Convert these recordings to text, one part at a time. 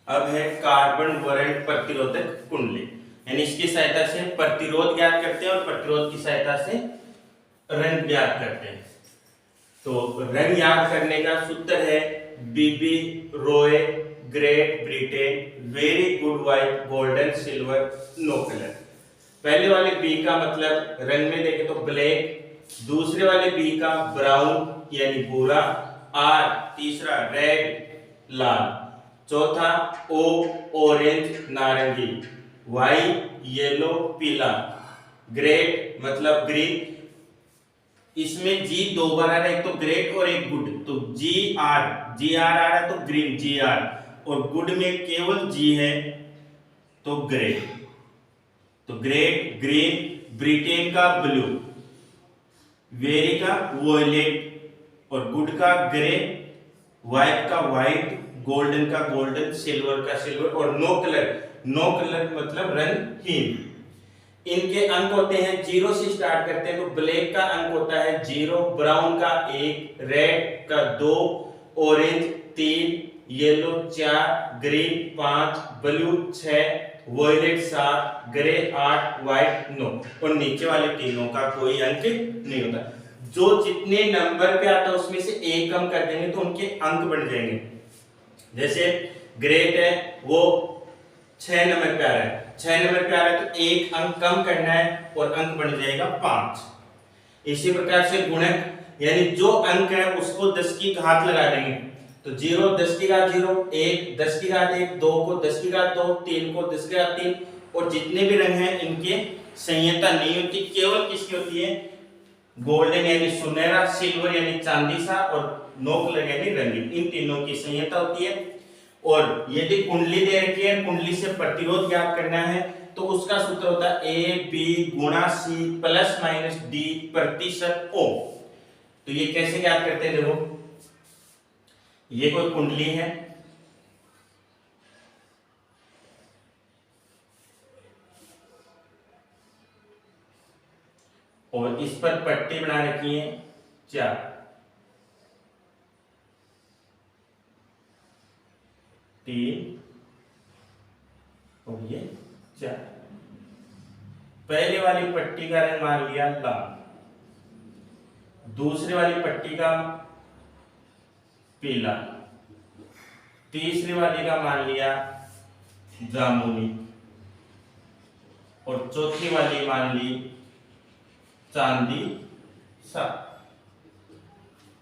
अब है कार्बन वोलेंट प्रतिरोधक कुंडली, यानी इसकी सहायता से प्रतिरोध ज्ञात करते हैं और प्रतिरोध की सहायता से रंग ज्ञात करते हैं। तो रंग याद करने का सूत्र है BB Roy Great Britain very good white golden silver no colour. पहले वाले बी का मतलब रंग में देखें तो ब्लैक, दूसरे वाले बी का ब्राउन यानी भूरा, आर तीसरा रेड लाल, चौथा ओ ऑरेंज नारंगी, वाई येलो पीला, ग्रेट मतलब ग्रीन। इसमें जी दो बार आ रहा है, एक तो ग्रेट और एक गुड, तो जी आर आ रहा है तो ग्रीन जी आर, और गुड में केवल जी है तो ग्रेट, तो ग्रेट ग्रीन, ब्रिटेन का ब्लू, वेरी का वॉयलेट और गुड का ग्रे, व्हाइट का व्हाइट, गोल्डन का गोल्डन, सिल्वर का सिल्वर और नो कलर मतलब रंगहीन। इनके अंक होते हैं 0 से स्टार्ट करते हैं, तो ब्लैक का अंक होता है 0, ब्राउन का 1, रेड का 2, orange 3, yellow 4, green 5, blue 6, violet 7, grey 8, white 9, और नीचे वाले तीनों का कोई अंक नहीं होता। जो जितने नंबर पे आता है उसमें से एक कम कर देंगे तो उनके अंक बढ़ जाएंगे। जैसे ग्रेट है वो 6 नंबर पे आ रहा है, 6 नंबर पे आ रहा है तो एक अंक कम करना है और अंक बन जाएगा 5। इसी प्रकार से गुणक यानी जो अंक है उसको 10 की घात लगा देंगे, तो 0 10 की घात 0, 1 10 की घात 1, 2 को 10 की घात 2, 3 को 10 की घात 3, और जितने भी रंग हैं इनके संयोजकता नहीं होती, केवल किसकी होती है गोल्डन यानी सुनहरा, सिल्वर यानी चांदी सा, और नो कलर यानी रंगीन, इन तीनों की संयोजकता होती है। और यदि कुंडली दे रखी है, कुंडली से प्रतिरोध ज्ञात करना है, तो उसका सूत्र होता है ए बी गुणा सी प्लस माइनस डी प्रतिशत ओ। तो ये कैसे ज्ञात करते हैं, देखो ये कोई कुंडली है, और इस पर पट्टी बना रखी है 4, तीन और ये 4। पहले वाली पट्टी का रंग मान लिया लाल, दूसरी वाली पट्टी का पीला, तीसरी वाली का मान लिया जामुनी, और चौथी वाली मान ली चांदी सा।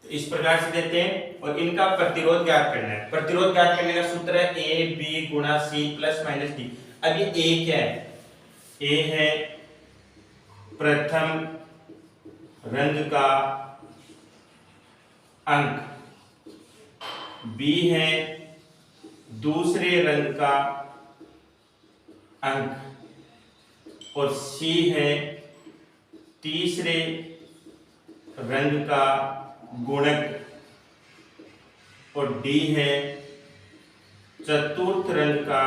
तो इस प्रकार से देते हैं, और इनका प्रतिरोध ज्ञात करना है। प्रतिरोध ज्ञात करने का सूत्र है ए बी गुणा सी प्लस माइनस डी। अब ये ए क्या है, ए है प्रथम रंग का अंक, बी है दूसरे रंग का अंक, और सी है तीसरे रंग का गुणक, और डी है चतुर्थ रंग का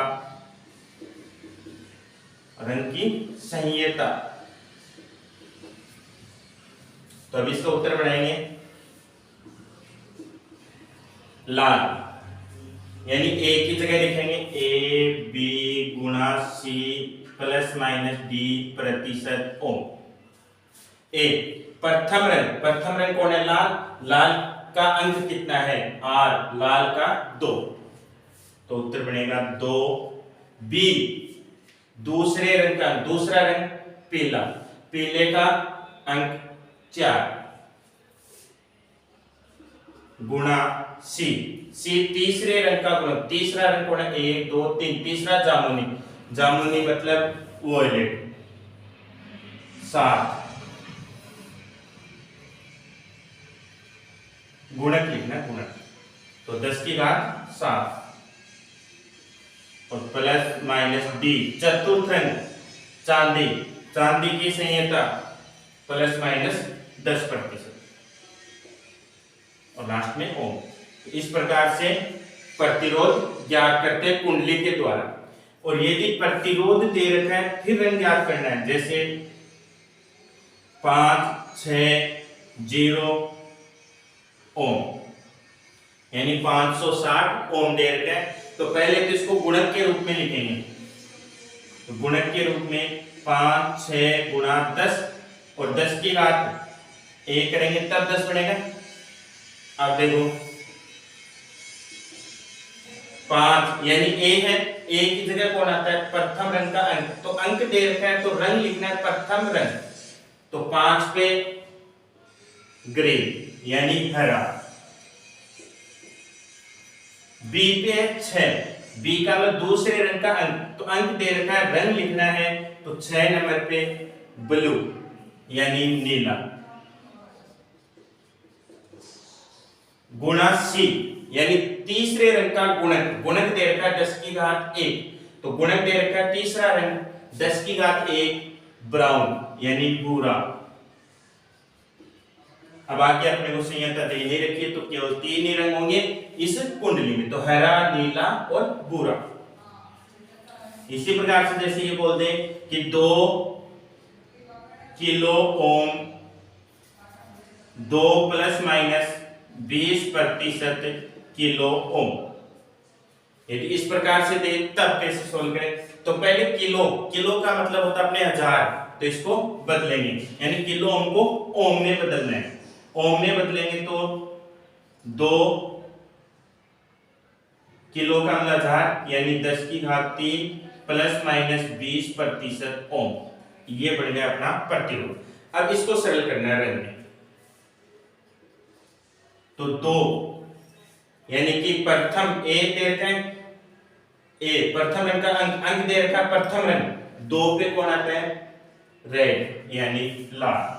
रंग की संयोजकता। तो अब इसका उत्तर बनाएंगे लाल, यानी ए की जगह लिखेंगे ए बी गुणा सी प्लस माइनस डी प्रतिशत ओ। ए प्रथम रंग कौन है, लाल, लाल का अंक कितना है आर, लाल का 2, तो उत्तर बनेगा 2। बी दूसरे रंग का, दूसरा रंग पीला, पीले का अंक 4 गुणा सी, सी तीसरे रंग का गुणक, तीसरा रंग कौन है 1 2 3, तीसरा जामुनी, जामुनी मतलब वॉयलेट 7, गुणक लिखना गुणक, तो 10 की घात 7, और प्लस माइनस डी चतुर्थ रंग चांदी, चांदी की संयोजकता प्लस माइनस 10%, और लास्ट में ओम। इस प्रकार से प्रतिरोध ज्ञात करते हैं कुंडली के द्वारा। और यदि प्रतिरोध दे रखा है फिर रंग ज्ञात करना है, जैसे 5 6 0 ओम, यानी 560 ओम दे रखा है, तो पहले तो इसको गुणक के रूप में लिखेंगे। तो गुणक के रूप में 5 6 गुणा 10 और 10 की घात 1 करेंगे तब 10 बनेगा। अब देखो 5 यानी ए है, ए की जगह कौन आता है? प्रथम रंग का अंक। तो अंक दे रखा है तो रंग लिखना है प्रथम रंग। तो 5 पे ग्रे यानी हरा। बी पे 6, बी का मतलब दूसरे रंग का अंक। तो अंक दे रखा है, रंग लिखना है तो 6 नंबर पे ब्लू यानी नीला। गुणा सी यानी तीसरे रंग का गुणक। गुणक दे रखा है 10 की घात 1। तो गुणक दे रखा है तीसरा रंग 10 की घात 1 ब्राउन यानी भूरा। अब आगे अपने को संयंत्र दे नहीं रखी है तो केवल 3 ही रंग होंगे इस कुंडली में, तो हरा नीला और भूरा। इसी प्रकार से जैसे ये बोल दे कि 2 kilo ohm 2 plus minus 20% kilo ohm, यदि इस प्रकार से दे तब कैसे सोल्व करें? तो पहले किलो, किलो का मतलब होता है अपने 1000, तो इसको बदलेंगे यानी किलो ओम को ओम में बदलना है। ओम में बदलेंगे तो 2 किलो का मतलब 1000 यानी 10 की घात 3 प्लस माइनस 20% ओम, ये बन गया अपना प्रतिरोध। अब इसको सरल करना है रंग में। तो 2 यानी कि प्रथम ए दे रखा है, ए प्रथम रंग का अंक दे रखा है प्रथम रंग। 2 पे कौन आता है? रेड यानी लाल।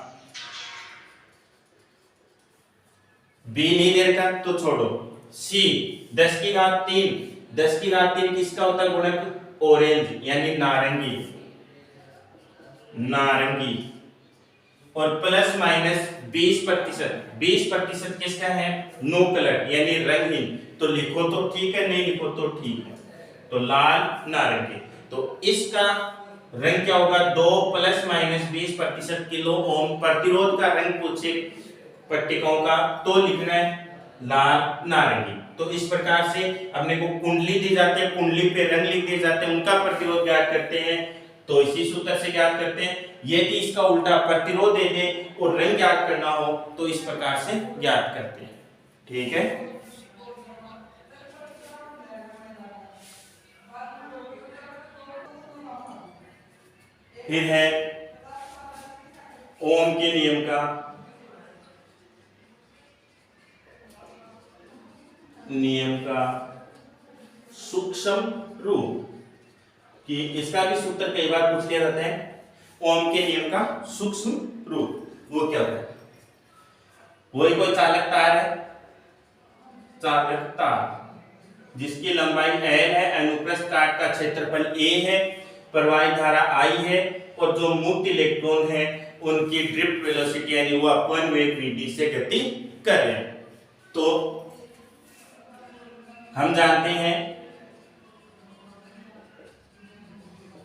बी नहीं दे रखा तो छोड़ो। सी 10 की घात 3, 10 की घात 3 किसका होता है गुणक? ऑरेंज यानी नारंगी, नारंगी। और प्लस माइनस 20%, 20% किसका है? नो कलर यानी रंगहीन। तो लिखो तो ठीक है, नहीं लिखो तो ठीक है। तो लाल नारंगी, तो इसका रंग क्या होगा? 2 प्लस माइनस 20% किलो ओम प्रतिरोध का रंग पूछे पट्टिकाओं का तो लिखना है लाल नारंगी। तो इस प्रकार से अपने को कुंडली दी जाती है, कुंडली पे रंग लिख दिए जाते हैं, उनका प्रतिरोध ज्ञात करते हैं। तो इसी सूत्र से ज्ञात करते हैं। यदि इसका उल्टा प्रतिरोध दे दे और रंग ज्ञात करना हो तो इस प्रकार से ज्ञात करते हैं। ठीक है, फिर है ओम के नियम का सूक्ष्म रूप, कि इसका भी सूत्र कई बार पूछ लिया जाता है। ओम के नियम का सूक्ष्म रूप वो क्या होता है? वही कोई चालक तार है, चालक तार जिसकी लंबाई L है, अनुप्रस्थ काट का क्षेत्रफल A है, प्रवाहित धारा I है और जो मुक्त इलेक्ट्रॉन है उनकी ड्रिफ्ट वेलोसिटी यानी वो अपवन वेग vd से गति कर रहे हैं। तो हम जानते हैं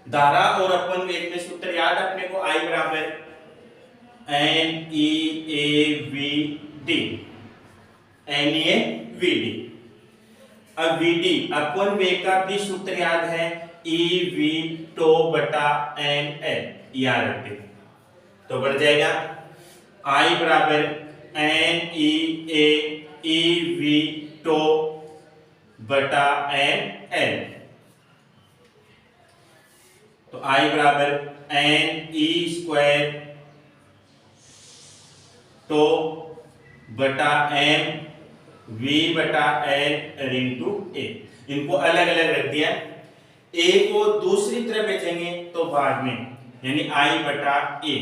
धारा और अपवन वेग में सूत्र याद अपने को I बराबर NeAVD, NeAVD। अब Vd अपवन वेग का भी सूत्र याद है eV टो बटा NL, याद रखते। तो बढ़ जाएगा I बराबर NeAEV टो बटा NL। तो I बराबर NE स्क्वायर तो बटा M V बटा L इंटू A। इनको अलग अलग रख दिया। A को दूसरी तरफ भेजेंगे तो बाद में, यानी I बटा A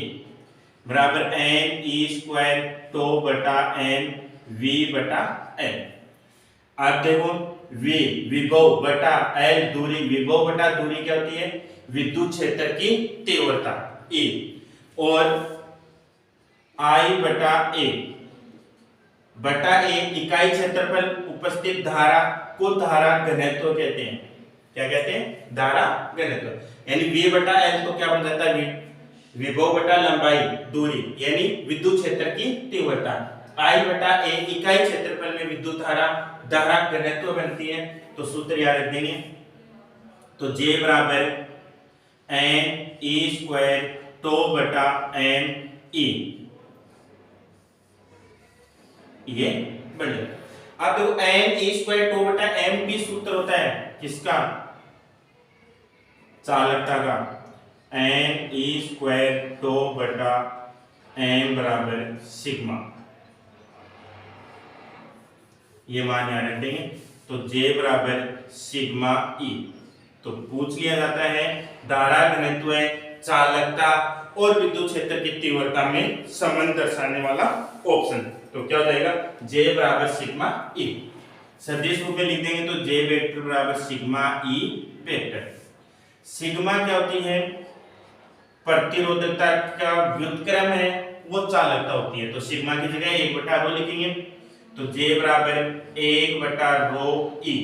बराबर NE स्क्वायर तो बटा M V बटा L। अब देखो V विभव बटा L दूरी, विभव बटा दूरी क्या होती है? विद्युत क्षेत्र की तीव्रता E, और I बटा A बटा A इकाई क्षेत्रफल उपस्थित धारा को धारा घनत्व कहते हैं। क्या कहते हैं? धारा घनत्व। यानी V बटा L तो क्या बन जाता है? विभव बटा लंबाई दूरी यानी विद्युत क्षेत्र की तीव्रता, I बटा A इकाई क्षेत्रफल में विद्युत धारा धारा घनत्व बनती है। तो सूत्र याद रख देंगे। तो J बराबर m E स्क्वायर टो बटा m E, ये बढ़िया। अब देखो m E स्क्वायर टो बटा m भी सूत्र होता है किसका, चालकता का, m E स्क्वायर टो बटा m बराबर सिग्मा, ये मान याद रख देंगे। तो J बराबर सिग्मा E। तो पूछ लिया जाता है धारा घनत्व, चालकता और विद्युत क्षेत्र की तीव्रता में संबंध दर्शाने वाला ऑप्शन, तो क्या हो जाएगा, J बराबर सिग्मा E। सदिश रूप में लिख देंगे तो J वेक्टर बराबर सिग्मा E वेक्टर। सिग्मा क्या होती है, प्रतिरोधकता का व्युत्क्रम है, वो चालकता होती है। तो सिग्मा की जगह 1/ρ लिखेंगे। तो J बराबर 1/ρe,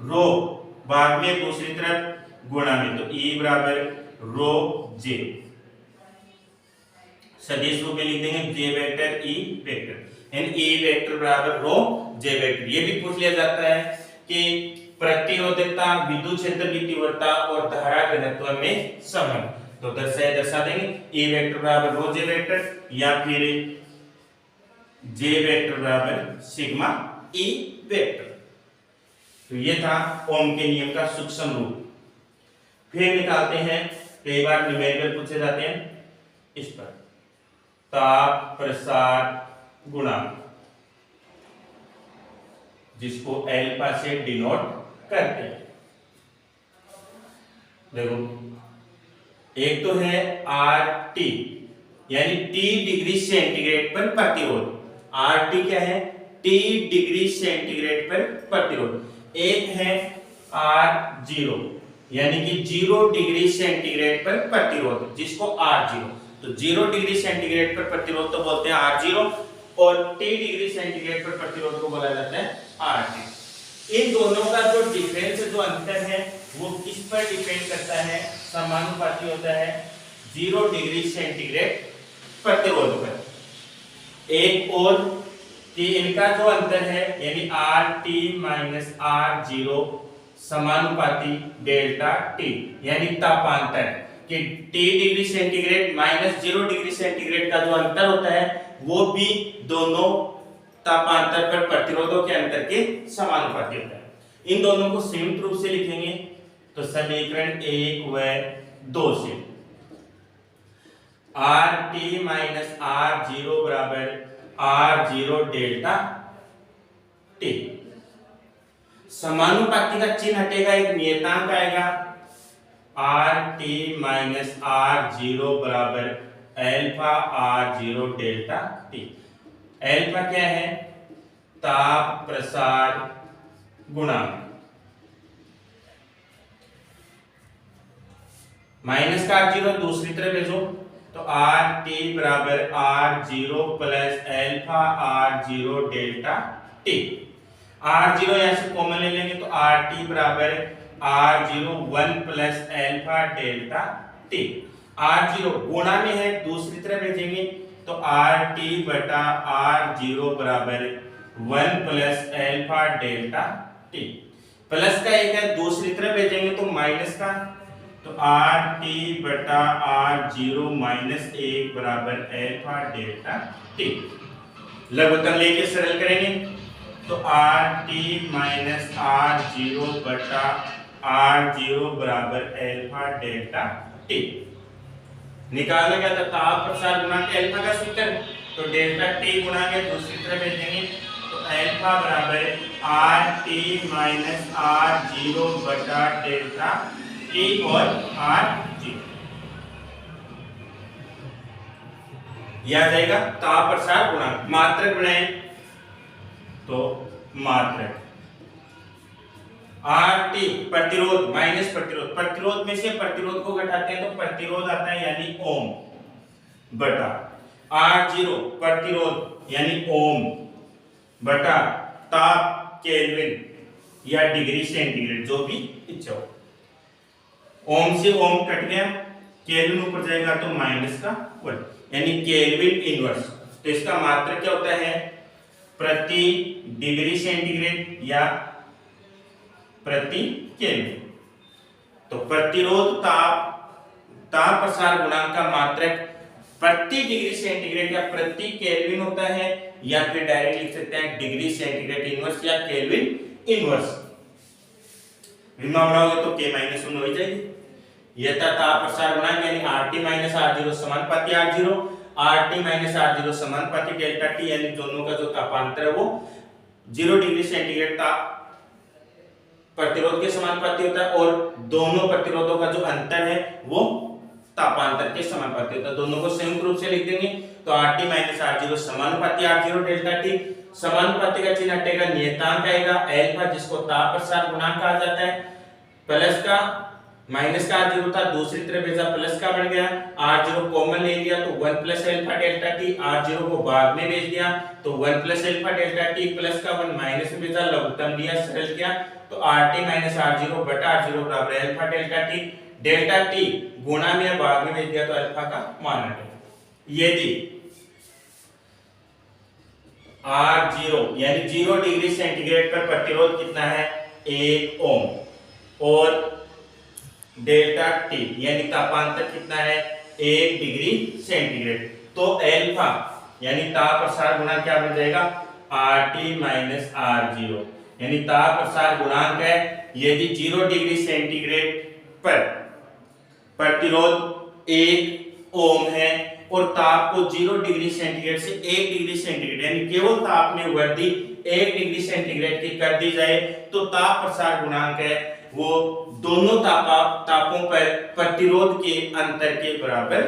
रो बाद में दूसरी तरफ गुणा में, तो E बराबर ρj। सदिश रूप में लिख देंगे J वेक्टर E वेक्टर, यानी E वेक्टर बराबर ρj वेक्टर। ये भी पूछ लिया जाता है कि प्रतिरोधकता, विद्युत क्षेत्र की तीव्रता और धारा घनत्व में संबंध, तो दर्शा देंगे E वेक्टर बराबर ρj वेक्टर या फिर J वेक्टर बराबर सिग्मा E वेक्टर। तो ये था ओम के नियम का सूक्ष्म रूप। फिर निकालते हैं, कई बार न्यूमेरिकल पूछे जाते हैं इस पर, ताप प्रसार गुणांक, जिसको अल्फा से डिनोट करते हैं। देखो एक तो है RT यानी T डिग्री सेंटीग्रेड पर प्रतिरोध, RT क्या है, T डिग्री सेंटीग्रेड पर प्रतिरोध। एक है R0 यानी कि 0 डिग्री सेंटीग्रेड पर प्रतिरोध, जिसको R0, तो 0 डिग्री सेंटीग्रेड पर प्रतिरोध तो बोलते हैं R0 और T डिग्री सेंटीग्रेड पर प्रतिरोध को बोला जाता है RT। इन दोनों का जो डिफरेंस, जो अंतर है, वो किस पर डिपेंड करता है, समानुपाती होता है 0 डिग्री सेंटीग्रेड प्रतिरोध पर। एक और कि इनका जो अंतर है यानी RT माइनस R0 समानुपाती डेल्टा T, यानी तापांतर, कि T degree centigrade minus 0 degree centigrade का जो अंतर होता है वो भी दोनों तापांतर पर प्रतिरोधों के अंतर के समानुपाती होता है। इन दोनों को संयुक्त रूप से लिखेंगे तो समीकरण 1 व 2 से RT माइनस R0 बराबर R0 डेल्टा T। समानुपाती का चिन्ह हटेगा, एक नियतांक आएगा, RT माइनस R0 बराबर alpha R0 delta T। Alpha क्या है, ताप प्रसार गुणांक, माइनस का R0 दूसरी तरफ भेजो तो RT बराबर R0 plus alpha R0 delta T। R0 यहां से कॉमन ले लेंगे तो RT बराबर R0 1 plus alpha delta T। R0 गुणा में है, दूसरी तरफ भेजेंगे तो RT बटा R0 बराबर 1 plus alpha delta T। Plus का एक है, दूसरी तरफ भेजेंगे तो माइनस का, तो RT बटा R0 माइनस 1 बराबर अल्फा डेल्टा T। लघुत्तम लेके सरल करेंगे तो RT माइनस R0 बटा R0 बराबर अल्फा डेल्टा T। निकालना क्या था, ताप प्रसार गुणांक अल्फा का सूत्र, तो डेल्टा T गुणा के दूसरी तरफ भेजेंगे तो अल्फा बराबर RT माइनस R0 बटा डेल्टा T और R0। यह आ जाएगा ताप प्रसार गुणांक। मात्रक बनाए तो मात्रक RT प्रतिरोध माइनस प्रतिरोध, प्रतिरोध में से प्रतिरोध को घटाते हैं तो प्रतिरोध आता है यानी ओम, बटा R0 प्रतिरोध यानी ओम, बटा ताप केल्विन या डिग्री सेंटीग्रेड, जो भी इच्छा हो। ओम से ओम कट गया केल्विन ऊपर जाएगा तो माइनस का 1 यानी केल्विन इनवर्स। तो इसका मात्रक क्या होता है? प्रति डिग्री सेंटीग्रेड या प्रति केल्विन। तो प्रतिरोध ताप प्रसार गुणांक का मात्रक प्रति डिग्री सेंटीग्रेड या प्रति केल्विन होता है, या फिर डायरेक्ट लिख सकते हैं डिग्री सेंटीग्रेड इनवर्स या केल्विन इनवर्स। विमा बनाओगे तो k - 1 हो जाएगी। यह था ताप प्रसार गुणांक यानी RT - R0 समानुपाती R0, RT - R0 समानुपाती डेल्टा T, यानी दोनों का जो तापांतर है वो 0 डिग्री सेंटीग्रेड ताप प्रतिरोध के समानुपाती होता है, और दोनों प्रतिरोधों का जो अंतर है वो तापांतर के समानुपाती होता है। दोनों को संयुक्त रूप से लिख देंगे तो RT - R0 समानुपाती R0 डेल्टा T। समानुपाती का चिन्ह हटेगा, नियतांक आएगा अल्फा, जिसको ताप प्रसार गुणांक कहा जाता है। प्लस का माइनस का R0 था, दूसरी तरफ भेजा प्लस का बन गया। R0 कॉमन ले लिया तो 1 plus alpha delta T, R0 को बाद में भेज दिया तो 1 plus alpha delta T, plus का 1 माइनस में भेजा, लघुत्तम लिया, सरल किया तो RT - R0 बटा R0 बराबर alpha delta T। Delta T गुणा में भाग में भेज दिया तो अल्फा का मान आ गया। यदि R0 यानी 0 डिग्री सेंटीग्रेड पर प्रतिरोध कितना है? 1 ओम, और डेल्टा T यानी तापांतर कितना है? 1 डिग्री सेंटीग्रेड, तो अल्फा यानी ताप प्रसार गुणांक क्या बन जाएगा? RT - R0 यानी ताप प्रसार गुणांक है, यदि 0 डिग्री सेंटीग्रेड पर प्रतिरोध 1 ओम है और ताप को 0 डिग्री सेंटीग्रेड से 1 डिग्री सेंटीग्रेड यानी केवल ताप में वृद्धि 1 डिग्री सेंटीग्रेड की कर दी जाए, तो ताप प्रसार गुणांक है वो दोनों तापों पर प्रतिरोध के अंतर के बराबर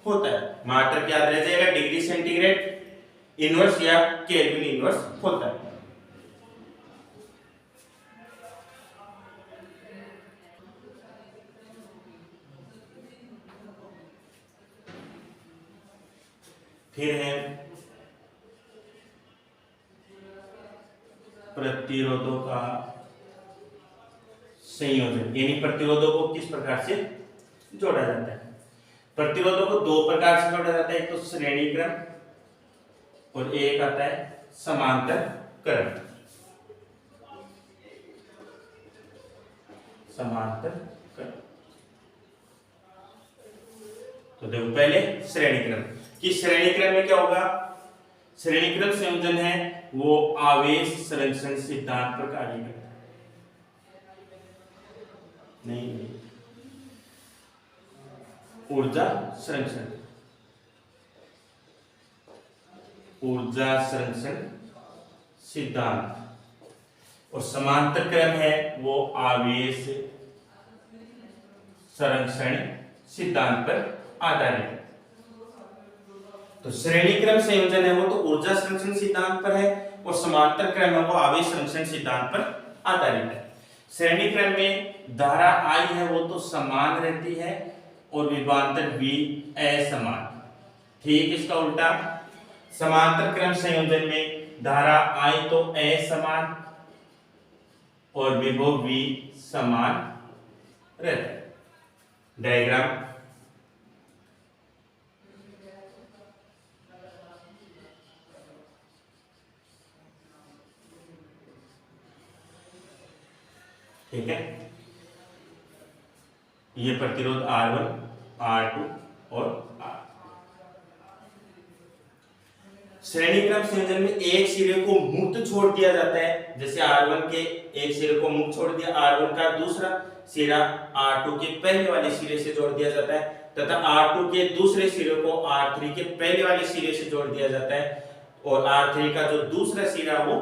होता है। मात्रक याद रह जाएगा, डिग्री सेंटीग्रेड इनवर्स या केल्विन इनवर्स होता है। फिर है प्रतिरोधों का संयोजन, यानी प्रतिरोधों को किस प्रकार से जोड़ा जाता है। प्रतिरोधों को दो प्रकार से जोड़ा जाता है, एक तो श्रेणी क्रम और एक आता है समांतर क्रम। समांतर क्रम तो देखो पहले श्रेणी क्रम कि श्रेणी क्रम में क्या होगा? श्रेणी क्रम संयोजन है वो आवेश संरक्षण सिद्धांत पर कार्य करता है। नहीं, ऊर्जा संरक्षण सिद्धांत, और समांतर क्रम है वो आवेश संरक्षण सिद्धांत पर आधारित है। तो श्रेणी क्रम संयोजन है वो तो ऊर्जा संरक्षण सिद्धांत पर है, और समांतर क्रम है वो आवेश संरक्षण सिद्धांत पर आधारित है। श्रेणी क्रम में धारा I है वो तो समान रहती है और विभवांतर V असमान। ठीक, इसका उल्टा समांतर क्रम संयोजन में धारा I तो असमान और विभव V समान रहता है। डायग्राम ठीक है, ये प्रतिरोध R1, R2 और R। श्रेणी क्रम संयोजन में एक सिरे को मुक्त छोड़ दिया जाता है, जैसे R1 के एक सिरे को मुक्त छोड़ दिया, R1 का दूसरा सिरा R2 के पहले वाले सिरे से जोड़ दिया जाता है, तथा R2 के दूसरे सिरे को R3 के पहले वाले सिरे से जोड़ दिया जाता है, और R3 का जो दूसरा सिरा वो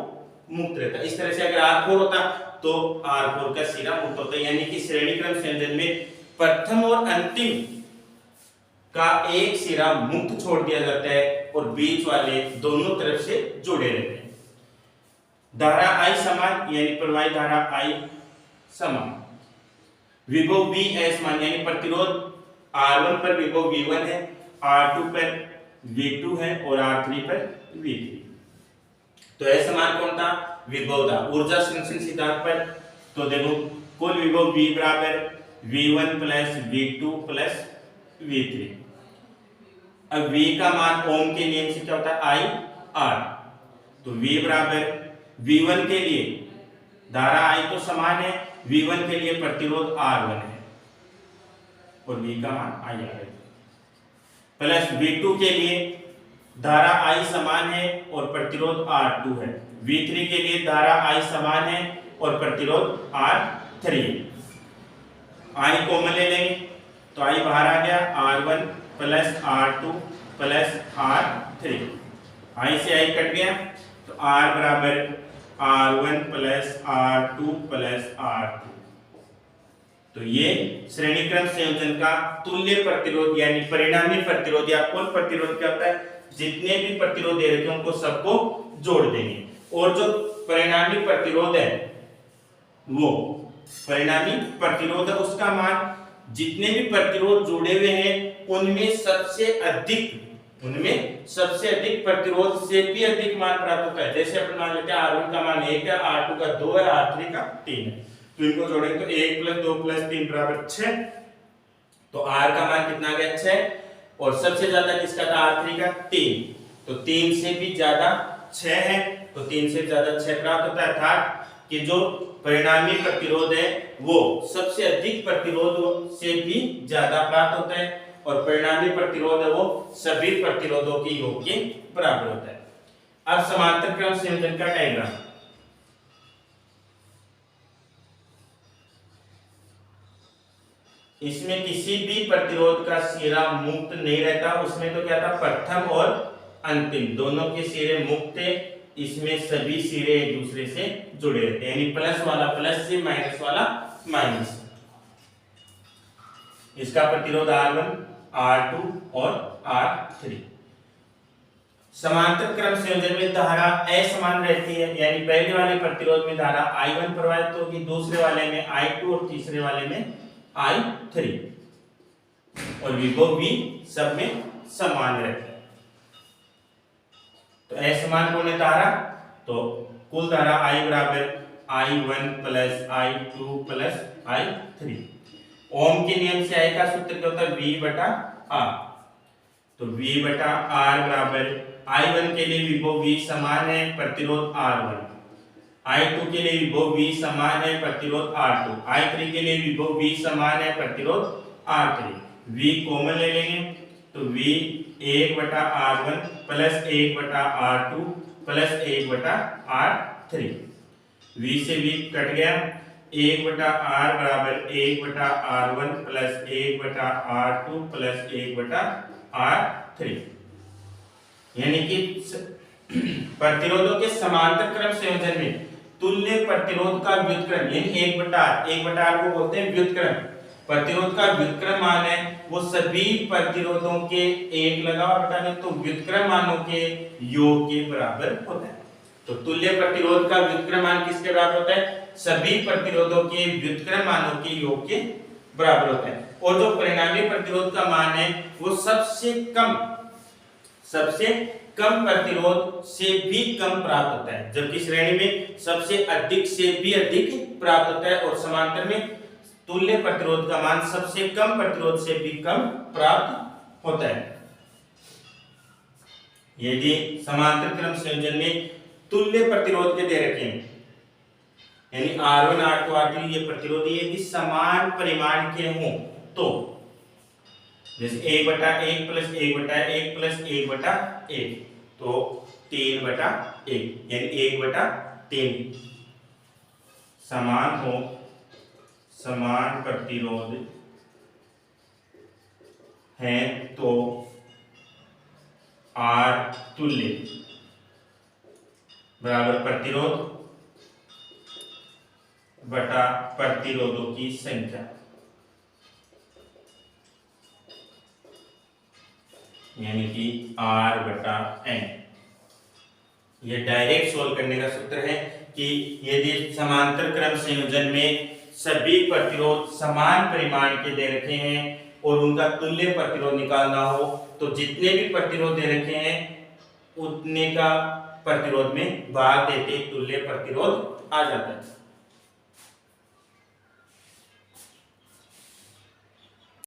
मुक्त रहता है। इस तरह से अगर R4 होता तो R4 का सिरा मुक्त होता है, यानी कि श्रेणी क्रम संयोजन में प्रथम और अंतिम का एक सिरा मुक्त छोड़ दिया जाता है और बीच वाले दोनों तरफ से जुड़े रहते हैं। धारा I समान यानी प्रवाहित धारा I समान, विभव V असमान यानी प्रतिरोध R1 पर विभव V1 है, R2 पर V2 है और R3 पर V3। तो असमान कौन था? विभव था। ऊर्जा संरक्षण सिद्धांत पर तो देखो कुल विभव V बराबर V1 plus V2 plus V3। अब V का मान ओम के नियम से क्या होता है I R, तो V बराबर V1 के लिए धारा I तो समान है, V1 के लिए प्रतिरोध R1 है और V का मान IR है, प्लस V2 के लिए धारा I समान है और प्रतिरोध R2 है, V3 के लिए धारा I समान है और प्रतिरोध R3 है। I कॉमन ले लेंगे तो I बाहर आ गया, R1 plus R2 plus R3, I से I कट गया तो R बराबर R1 plus R2 plus R2। तो ये श्रेणी क्रम संयोजन का तुल्य प्रतिरोध यानी परिणामी प्रतिरोध या कुल प्रतिरोध क्या होता है, जितने भी प्रतिरोध दे रखे हैं उनको सबको जोड़ देंगे, और जो परिणामी प्रतिरोध है वो परिणामी प्रतिरोध है उसका मान जितने भी प्रतिरोध जुड़े हुए हैं उनमें सबसे अधिक प्रतिरोध से भी अधिक मान प्राप्त होता है। जैसे अपन मान लेते हैं R1 का मान 1 है, R2 का 2 है, R3 का 3 है, तो इनको जोड़ेंगे तो 1 प्लस 2 प्लस 3 बराबर 6, तो R का मान कितना आ गया 6, और सबसे ज्यादा किसका था R3 का 3, तो 3 से भी ज्यादा 6 है, तो 3 से ज्यादा 6 प्राप्त होता है, अर्थात कि जो परिणामी प्रतिरोध है वो सबसे अधिक प्रतिरोध से भी ज्यादा प्राप्त होता है और परिणामी प्रतिरोध है वो सभी प्रतिरोधों के योग के बराबर होता है। अब समांतर क्रम संयोजन का डायग्राम, इसमें किसी भी प्रतिरोध का सिरा मुक्त नहीं रहता, उसमें तो क्या था प्रथम और अंतिम दोनों के सिरे मुक्त थे, इसमें सभी सिरे एक दूसरे से जुड़े रहते हैं, यानी प्लस वाला प्लस से माइनस वाला माइनस से। इसका प्रतिरोध R1 R2 और R3। समांतर क्रम संयोजन में धारा असमान रहती है, यानी पहले वाले प्रतिरोध में धारा I1 प्रवाहित होगी, दूसरे वाले में I2 और तीसरे वाले में I3, और विभव भी सब में समान रहता है। तो असमान कौन है धारा, तो कुल धारा I बराबर I1 plus I2 plus I3। ओम के नियम से I का सूत्र क्या होता है V बटा R, तो V बटा R बराबर I1 के लिए विभव V समान है, प्रतिरोध R1, I2 के लिए विभव V समान है, प्रतिरोध R2, I3 के लिए विभव V समान है, प्रतिरोध R3। V कॉमन ले लेंगे तो V 1 बटा R1 प्लस 1 बटा R2 प्लस 1 बटा R3, V से V कट गया, 1 बटा R बराबर 1 बटा R1 प्लस 1 बटा R2 प्लस 1 बटा R3, यानी कि प्रतिरोधों के समांतर क्रम संयोजन में तुल्य प्रतिरोध का व्युत्क्रम यानी 1 बटा R को बोलते हैं व्युत्क्रम, प्रतिरोध का व्युत्क्रम मान है वो सभी प्रतिरोधों के एक लगाओ बटा में, तो व्युत्क्रम मानों के योग के बराबर होता है। तो तुल्य प्रतिरोध का व्युत्क्रम मान किसके बराबर होता है, सभी प्रतिरोधों के व्युत्क्रम मानों के योग के बराबर होता है, और जो परिणामी प्रतिरोध का मान है वो सबसे कम प्रतिरोध से भी कम प्राप्त होता है, जबकि श्रेणी में सबसे अधिक से भी अधिक प्राप्त होता है, और समांतर में तुल्य प्रतिरोध का मान सबसे कम प्रतिरोध से भी कम प्राप्त होता है। यदि समांतर क्रम संयोजन में तुल्य प्रतिरोध के दे रखे हैं, यानी R1 R2 R3 ये प्रतिरोध यदि समान परिमाण के हों, तो जैसे 1 बटा 1 प्लस 1 बटा 1 प्लस 1 बटा 1, तो 3 बटा 1 यानी 1 बटा 3 समान हो, समान प्रतिरोध है तो R तुल्य बराबर प्रतिरोध बटा प्रतिरोधों की संख्या, यानी कि R बटा N। यह डायरेक्ट सोल्व करने का सूत्र है कि यदि समांतर क्रम संयोजन में सभी प्रतिरोध समान परिमाण के दे रखे हैं और उनका तुल्य प्रतिरोध निकालना हो, तो जितने भी प्रतिरोध दे रखे हैं उतने का प्रतिरोध में भाग देते तुल्य प्रतिरोध आ जाता है।